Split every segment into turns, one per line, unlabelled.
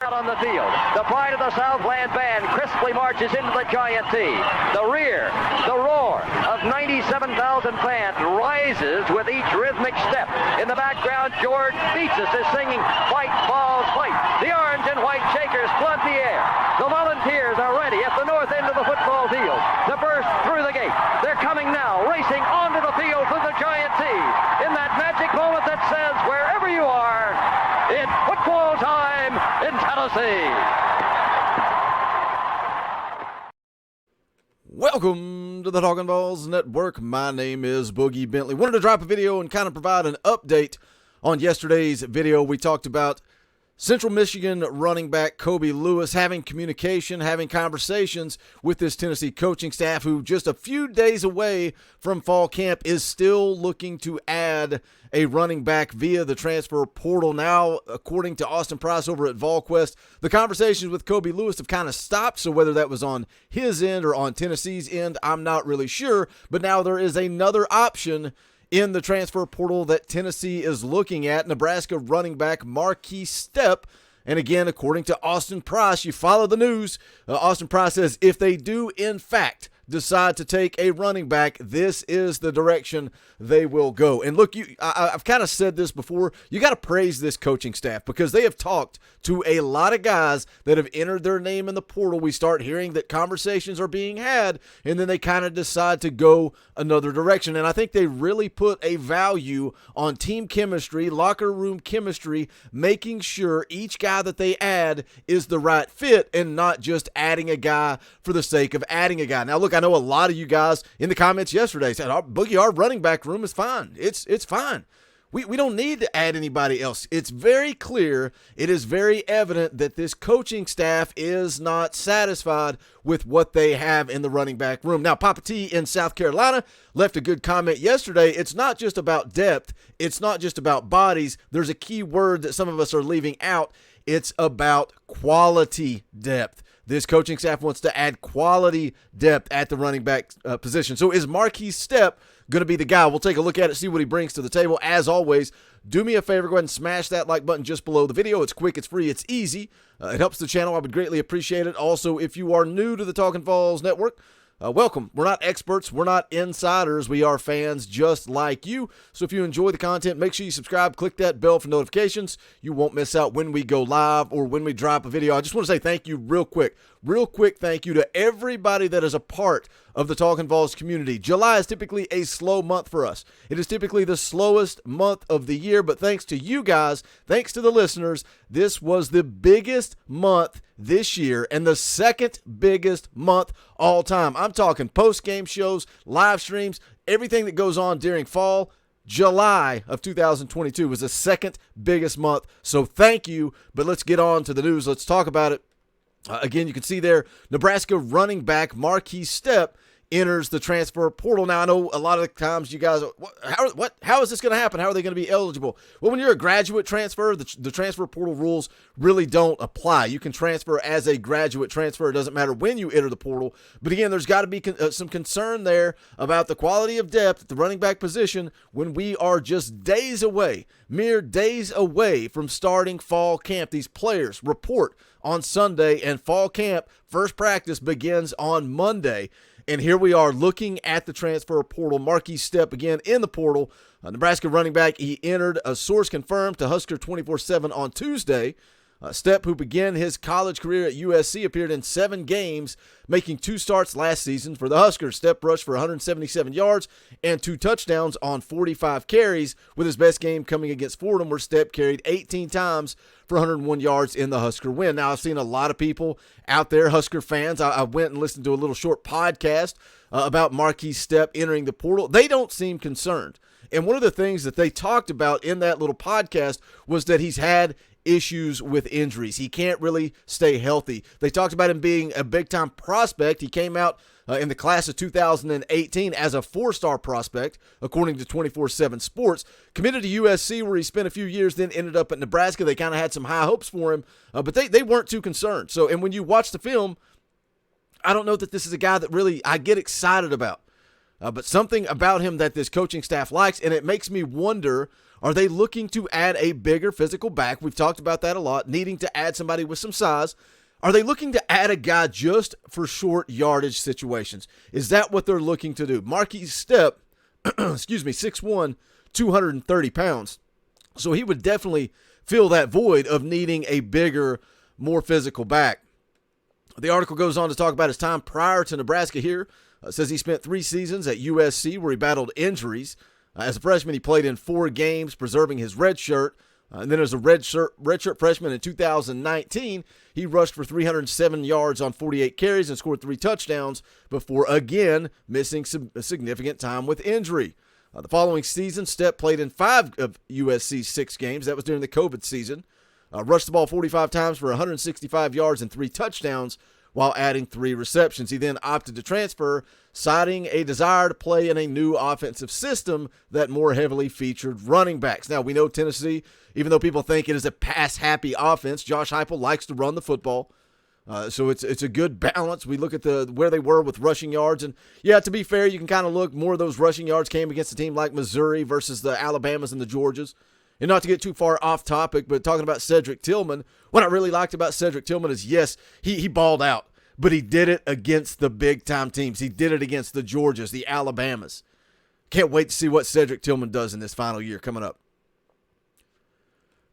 Out on the field, the pride of the Southland band crisply marches into the Giant T. The rear, the roar of 97,000 fans rises with each rhythmic step. In the background, George Beaches is singing "Fight, Balls, Fight." The orange and white Shakers flood the air. The Volunteers are ready at the north end of the football field to burst through the gate. They're coming now, racing onto the field through the Giant T. In that magic moment that says, wherever you are, it's football time in Tennessee.
Welcome to the Talkin' VAWLS Network. My name is Boogie Bentley. Wanted to drop a video and kind of provide an update on yesterday's video. We talked about Central Michigan running back Kobe Lewis having communication, having conversations with this Tennessee coaching staff, who just a few days away from fall camp is still looking to add a running back via the transfer portal. Now, according to Austin Price over at VolQuest, the conversations with Kobe Lewis have kind of stopped. So whether that was on his end or on Tennessee's end, I'm not really sure. But now there is another option in the transfer portal that Tennessee is looking at. Nebraska running back Marquis Stepp. And again, according to Austin Price, you follow the news, Austin Price says if they do in fact decide to take a running back, this is the direction they will go. And look, I've kind of said this before, you got to praise this coaching staff because they have talked to a lot of guys that have entered their name in the portal. We start hearing that conversations are being had, and then they kind of decide to go another direction. And I think they really put a value on team chemistry, locker room chemistry, making sure each guy that they add is the right fit and not just adding a guy for the sake of adding a guy. Now, look, I know a lot of you guys in the comments yesterday said, Boogie, our running back room is fine. It's fine. We don't need to add anybody else. It's very clear. It is very evident that this coaching staff is not satisfied with what they have in the running back room. Now, Papa T in South Carolina left a good comment yesterday. It's not just about depth. It's not just about bodies. There's a key word that some of us are leaving out. It's about quality depth. This coaching staff wants to add quality depth at the running back position. So is Marquis Stepp going to be the guy? We'll take a look at it, see what he brings to the table. As always, do me a favor, go ahead and smash that like button just below the video. It's quick, it's free, it's easy. It helps the channel. I would greatly appreciate it. Also, if you are new to the Talkin' VAWLS Network, welcome. We're not experts. We're not insiders. We are fans just like you. So if you enjoy the content, make sure you subscribe. Click that bell for notifications. You won't miss out when we go live or when we drop a video. I just want to say thank you real quick thank you to everybody that is a part of the Talkin' VAWLS community. July is typically a slow month for us. It is typically the slowest month of the year, but thanks to you guys, thanks to the listeners, this was the biggest month this year and the second biggest month all time. I'm talking post-game shows, live streams, everything that goes on during fall. July of 2022 was the second biggest month, so thank you. But let's get on to the news. Let's talk about it. Again, you can see there, Nebraska running back Marquis Stepp enters the transfer portal. Now, I know a lot of the times you guys, how is this going to happen? How are they going to be eligible? Well, when you're a graduate transfer, the transfer portal rules really don't apply. You can transfer as a graduate transfer. It doesn't matter when you enter the portal. But again, there's got to be some concern there about the quality of depth at the running back position when we are just days away, mere days away from starting fall camp. These players report on Sunday, and fall camp first practice begins on Monday. And here we are looking at the transfer portal. Marquis Stepp again in the portal. Nebraska running back, he entered, a source confirmed to Husker 24/7 on Tuesday. Stepp, who began his college career at USC, appeared in 7 games, making 2 starts last season for the Huskers. Stepp rushed for 177 yards and 2 touchdowns on 45 carries, with his best game coming against Fordham, where Stepp carried 18 times for 101 yards in the Husker win. Now, I've seen a lot of people out there, Husker fans. I went and listened to a little short podcast about Marquis Stepp entering the portal. They don't seem concerned. And one of the things that they talked about in that little podcast was that he's had issues with injuries. He can't really stay healthy. They talked about him being a big-time prospect. He came out in the class of 2018 as a 4-star prospect, according to 24/7 Sports. Committed to USC, where he spent a few years, then ended up at Nebraska. They kind of had some high hopes for him, but they weren't too concerned. So, and when you watch the film, I don't know that this is a guy that really I get excited about. But something about him that this coaching staff likes, and it makes me wonder, Are they looking to add a bigger physical back? We've talked about that a lot, needing to add somebody with some size. Are they looking to add a guy just for short yardage situations? Is that what they're looking to do? Marquis Stepp, 6'1", 230 pounds. So he would definitely fill that void of needing a bigger, more physical back. The article goes on to talk about his time prior to Nebraska here. Says he spent 3 seasons at USC where he battled injuries. As a freshman, he played in 4 games, preserving his red shirt. And then as a redshirt freshman in 2019, he rushed for 307 yards on 48 carries and scored 3 touchdowns before again missing some significant time with injury. The following season, Stepp played in 5 of USC's 6 games. That was during the COVID season. Rushed the ball 45 times for 165 yards and 3 touchdowns while adding 3 receptions. He then opted to transfer, citing a desire to play in a new offensive system that more heavily featured running backs. Now, we know Tennessee, even though people think it is a pass-happy offense, Josh Heupel likes to run the football. So it's a good balance. We look at where they were with rushing yards. And, yeah, to be fair, you can kind of look, more of those rushing yards came against a team like Missouri versus the Alabamas and the Georgias. And not to get too far off topic, but talking about Cedric Tillman, what I really liked about Cedric Tillman is, yes, he balled out, but he did it against the big-time teams. He did it against the Georgias, the Alabamas. Can't wait to see what Cedric Tillman does in this final year coming up.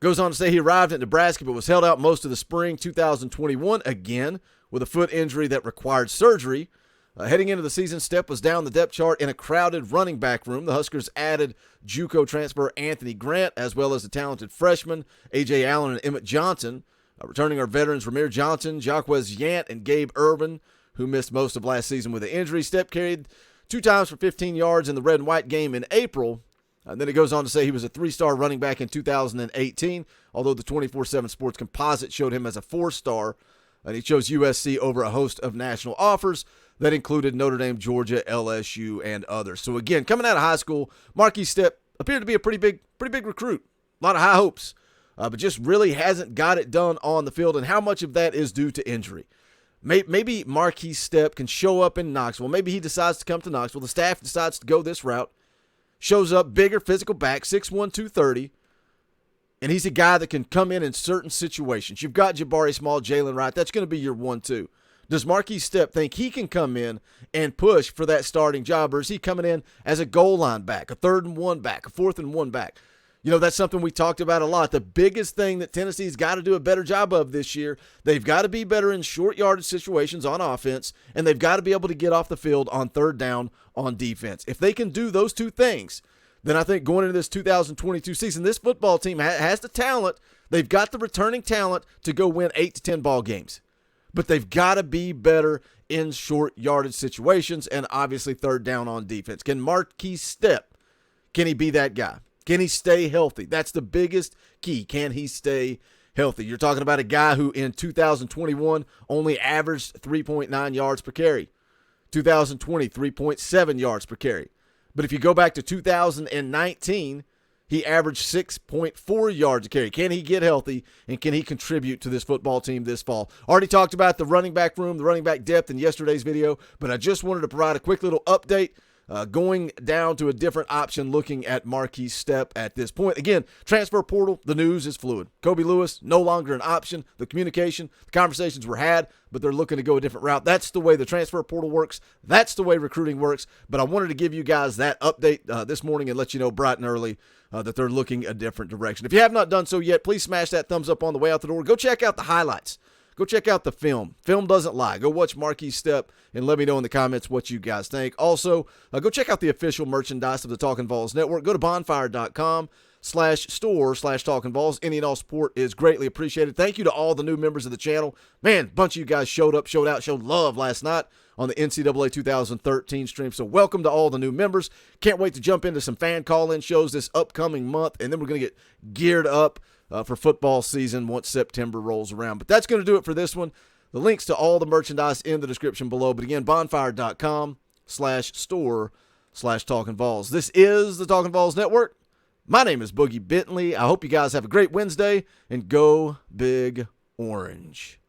Goes on to say he arrived at Nebraska but was held out most of the spring 2021, again, with a foot injury that required surgery. Heading into the season, Stepp was down the depth chart in a crowded running back room. The Huskers added JUCO transfer Anthony Grant, as well as the talented freshmen A.J. Allen and Emmett Johnson. Returning are veterans Ramir Johnson, Jacquez Yant, and Gabe Urban, who missed most of last season with an injury. Stepp carried 2 times for 15 yards in the red and white game in April. And then it goes on to say he was a 3-star running back in 2018, although the 24/7 Sports composite showed him as a 4-star. And he chose USC over a host of national offers that included Notre Dame, Georgia, LSU, and others. So again, coming out of high school, Marquis Stepp appeared to be a pretty big recruit. A lot of high hopes, but just really hasn't got it done on the field. And how much of that is due to injury? Maybe Marquis Stepp can show up in Knoxville. Maybe he decides to come to Knoxville. The staff decides to go this route. Shows up, bigger physical back, 6'1", 230. And he's a guy that can come in certain situations. You've got Jabari Small, Jalen Wright. That's going to be your 1-2. Does Marquis Stepp think he can come in and push for that starting job, or is he coming in as a goal line back, a 3rd and 1 back, a 4th and 1 back? You know, that's something we talked about a lot. The biggest thing that Tennessee's got to do a better job of this year, they've got to be better in short yardage situations on offense, and they've got to be able to get off the field on 3rd down on defense. If they can do those 2 things, then I think going into this 2022 season, this football team has the talent. They've got the returning talent to go win 8 to 10 ball games. But they've got to be better in short yardage situations and obviously 3rd down on defense. Can Marquis Stepp, can he be that guy? Can he stay healthy? That's the biggest key. Can he stay healthy? You're talking about a guy who in 2021 only averaged 3.9 yards per carry. 2020, 3.7 yards per carry. But if you go back to 2019, he averaged 6.4 yards a carry. Can he get healthy, and can he contribute to this football team this fall? Already talked about the running back room, the running back depth in yesterday's video, but I just wanted to provide a quick little update going down to a different option looking at Marquis Stepp at this point. Again, transfer portal, the news is fluid. Kobe Lewis, no longer an option. The communication, the conversations were had, but they're looking to go a different route. That's the way the transfer portal works. That's the way recruiting works. But I wanted to give you guys that update this morning and let you know bright and early that they're looking a different direction. If you have not done so yet, please smash that thumbs up on the way out the door. Go check out the highlights. Go check out the film. Film doesn't lie. Go watch Marquis Stepp and let me know in the comments what you guys think. Also, go check out the official merchandise of the Talkin' VAWLS Network. Go to bonfire.com/store/Talkin' VAWLS. Any and all support is greatly appreciated. Thank you to all the new members of the channel. Man, a bunch of you guys showed up, showed out, showed love last night on the NCAA 2013 stream. So welcome to all the new members. Can't wait to jump into some fan call-in shows this upcoming month, and then we're going to get geared up for football season once September rolls around. But that's going to do it for this one. The links to all the merchandise in the description below. But again, bonfire.com/store/Talkin' VAWLS. This is the Talkin' VAWLS Network. My name is Boogie Bentley. I hope you guys have a great Wednesday, and go Big Orange.